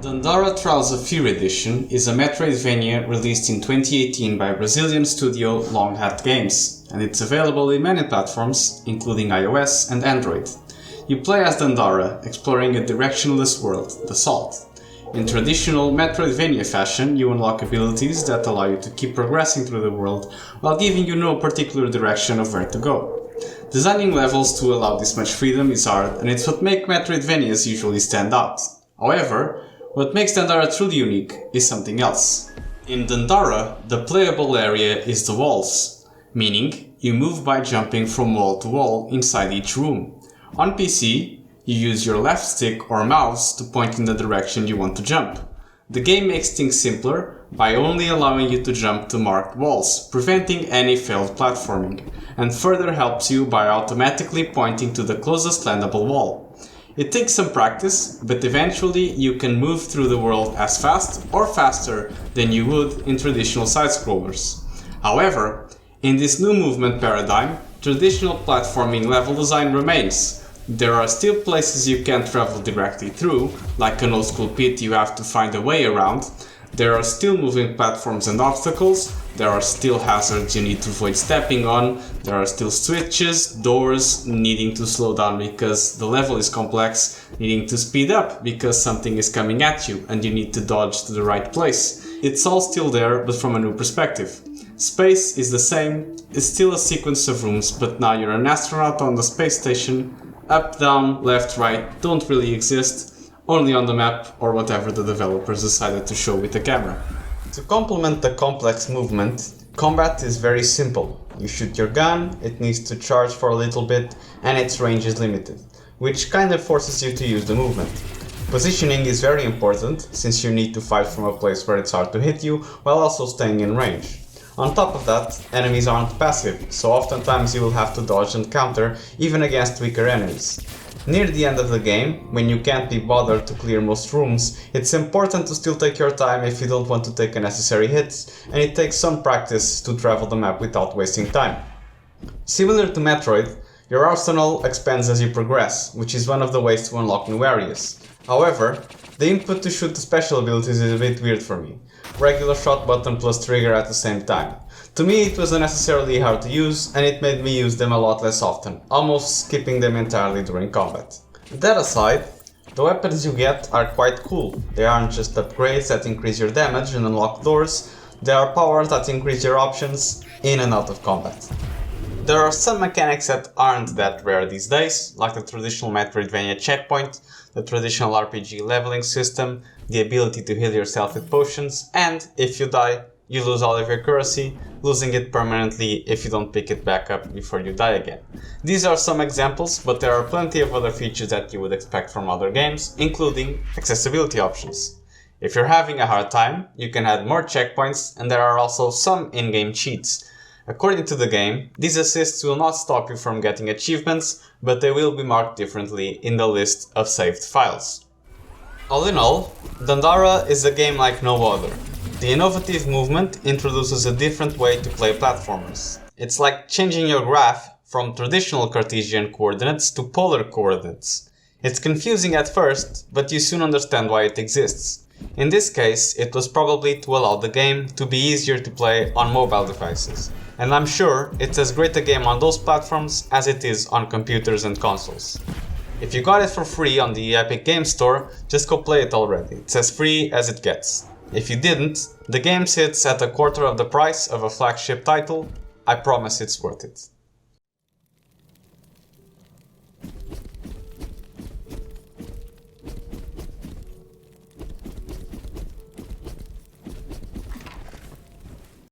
Dandara Trials of Fear Edition is a Metroidvania released in 2018 by Brazilian studio Long Hat Games, and it's available in many platforms, including iOS and Android. You play as Dandara, exploring a directionless world, the Salt. In traditional Metroidvania fashion, you unlock abilities that allow you to keep progressing through the world while giving you no particular direction of where to go. Designing levels to allow this much freedom is hard, and it's what makes Metroidvanias usually stand out. However, what makes Dandara truly unique is something else. In Dandara, the playable area is the walls, meaning you move by jumping from wall to wall inside each room. On PC, you use your left stick or mouse to point in the direction you want to jump. The game makes things simpler by only allowing you to jump to marked walls, preventing any failed platforming, and further helps you by automatically pointing to the closest landable wall. It takes some practice, but eventually you can move through the world as fast or faster than you would in traditional side-scrollers. However, in this new movement paradigm, traditional platforming level design remains. There are still places you can't travel directly through, like an old school pit you have to find a way around. There are still moving platforms and obstacles, there are still hazards you need to avoid stepping on, there are still switches, doors needing to slow down because the level is complex, needing to speed up because something is coming at you and you need to dodge to the right place. It's all still there, but from a new perspective. Space is the same, it's still a sequence of rooms, but now you're an astronaut on the space station. Up, down, left, right don't really exist, only on the map or whatever the developers decided to show with the camera. To complement the complex movement, combat is very simple. You shoot your gun, it needs to charge for a little bit, and its range is limited, which kind of forces you to use the movement. Positioning is very important, since you need to fight from a place where it's hard to hit you, while also staying in range. On top of that, enemies aren't passive, so oftentimes you will have to dodge and counter, even against weaker enemies. Near the end of the game, when you can't be bothered to clear most rooms, it's important to still take your time if you don't want to take unnecessary hits, and it takes some practice to travel the map without wasting time. Similar to Metroid, your arsenal expands as you progress, which is one of the ways to unlock new areas. However, the input to shoot the special abilities is a bit weird for me. Regular shot button plus trigger at the same time. To me it was unnecessarily hard to use, and it made me use them a lot less often, almost skipping them entirely during combat. That aside, the weapons you get are quite cool. They aren't just upgrades that increase your damage and unlock doors, they are powers that increase your options in and out of combat. There are some mechanics that aren't that rare these days, like the traditional Metroidvania checkpoint, the traditional RPG leveling system, the ability to heal yourself with potions, and if you die, you lose all of your currency, losing it permanently if you don't pick it back up before you die again. These are some examples, but there are plenty of other features that you would expect from other games, including accessibility options. If you're having a hard time, you can add more checkpoints, and there are also some in-game cheats. According to the game, these assists will not stop you from getting achievements, but they will be marked differently in the list of saved files. All in all, Dandara is a game like no other. The innovative movement introduces a different way to play platformers. It's like changing your graph from traditional Cartesian coordinates to polar coordinates. It's confusing at first, but you soon understand why it exists. In this case, it was probably to allow the game to be easier to play on mobile devices. And I'm sure it's as great a game on those platforms as it is on computers and consoles. If you got it for free on the Epic Games Store, just go play it already. It's as free as it gets. If you didn't, the game sits at a quarter of the price of a flagship title. I promise it's worth it.